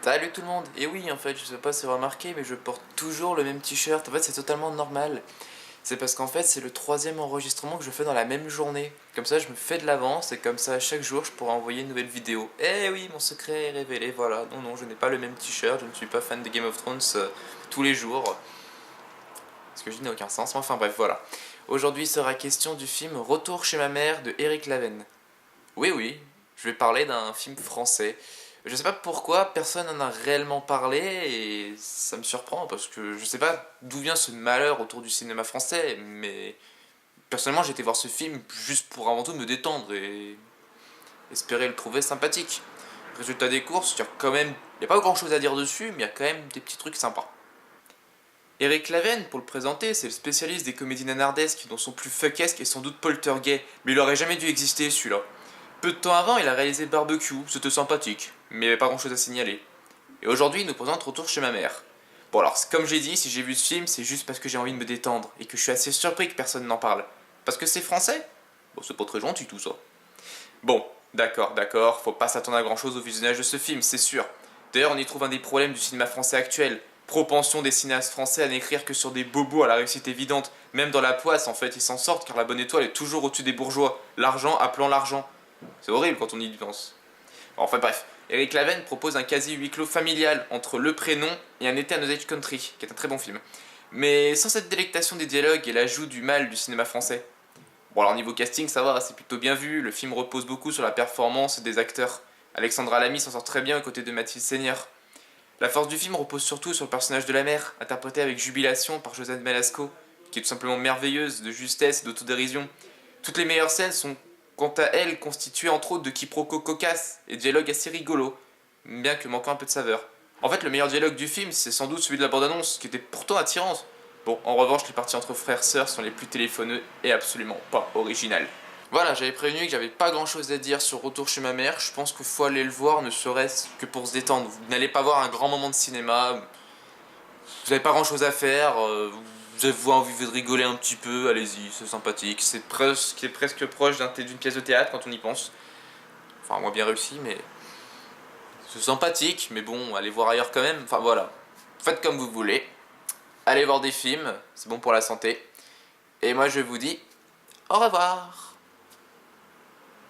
Salut tout le monde. Et oui, en fait, je sais pas si vous remarqué, mais je porte toujours le même t-shirt. En fait, c'est totalement normal. C'est parce qu'en fait, c'est le troisième enregistrement que je fais dans la même journée. Comme ça, je me fais de l'avance et comme ça, chaque jour, je pourrai envoyer une nouvelle vidéo. Eh oui, mon secret est révélé, voilà. Non, non, je n'ai pas le même t-shirt, je ne suis pas fan de Game of Thrones tous les jours. Ce que je dis n'a aucun sens, mais enfin bref, voilà. Aujourd'hui sera question du film Retour chez ma mère de Eric Laven. Oui, oui, je vais parler d'un film français. Je sais pas pourquoi personne n'en a réellement parlé et ça me surprend parce que je sais pas d'où vient ce malheur autour du cinéma français, mais personnellement j'ai été voir ce film juste pour avant tout me détendre et espérer le trouver sympathique. Résultat des courses, il y a pas grand chose à dire dessus, mais il y a quand même des petits trucs sympas. Eric Laven, pour le présenter, c'est le spécialiste des comédies nanardesques dont son plus fuckesque est sans doute Poltergeist, mais il aurait jamais dû exister celui-là. Peu de temps avant, il a réalisé Barbecue, c'était sympathique, mais il n'y avait pas grand chose à signaler. Et aujourd'hui, il nous présente Retour chez ma mère. Bon alors, comme j'ai dit, si j'ai vu ce film, c'est juste parce que j'ai envie de me détendre, et que je suis assez surpris que personne n'en parle. Parce que c'est français? Bon, c'est pas très gentil tout ça. Bon, d'accord, faut pas s'attendre à grand chose au visionnage de ce film, c'est sûr. D'ailleurs, on y trouve un des problèmes du cinéma français actuel. Propension des cinéastes français à n'écrire que sur des bobos à la réussite évidente. Même dans la poisse, en fait, ils s'en sortent car la bonne étoile est toujours au-dessus des bourgeois. L'argent appelant l'argent. C'est horrible quand on y pense. Enfin bref, Eric Laven propose un quasi huis clos familial entre Le Prénom et Un été à Osage Country, qui est un très bon film. Mais sans cette délectation des dialogues et l'ajout du mal du cinéma français. Bon alors niveau casting ça va, c'est plutôt bien vu, le film repose beaucoup sur la performance des acteurs. Alexandra Lamy s'en sort très bien aux côtés de Mathilde Seigneur. La force du film repose surtout sur le personnage de la mère, interprété avec jubilation par Josiane Balasco, qui est tout simplement merveilleuse, de justesse et d'autodérision. Toutes les meilleures scènes sont, quant à elles, constituées entre autres de quiproquos cocasses et de dialogues assez rigolos, bien que manquant un peu de saveur. En fait, le meilleur dialogue du film, c'est sans doute celui de la bande-annonce, qui était pourtant attirante. Bon, en revanche, les parties entre frères-sœurs sont les plus téléphoneux et absolument pas originales. Voilà, j'avais prévenu que j'avais pas grand chose à dire sur Retour chez ma mère. Je pense qu'il faut aller le voir, ne serait-ce que pour se détendre. Vous n'allez pas voir un grand moment de cinéma, vous n'avez pas grand chose à faire, vous avez envie de rigoler un petit peu, allez-y, c'est sympathique. Presque proche d'une pièce de théâtre quand on y pense. Enfin, moins bien réussi, mais c'est sympathique, mais bon, allez voir ailleurs quand même. Enfin voilà, faites comme vous voulez. Allez voir des films, c'est bon pour la santé. Et moi je vous dis au revoir.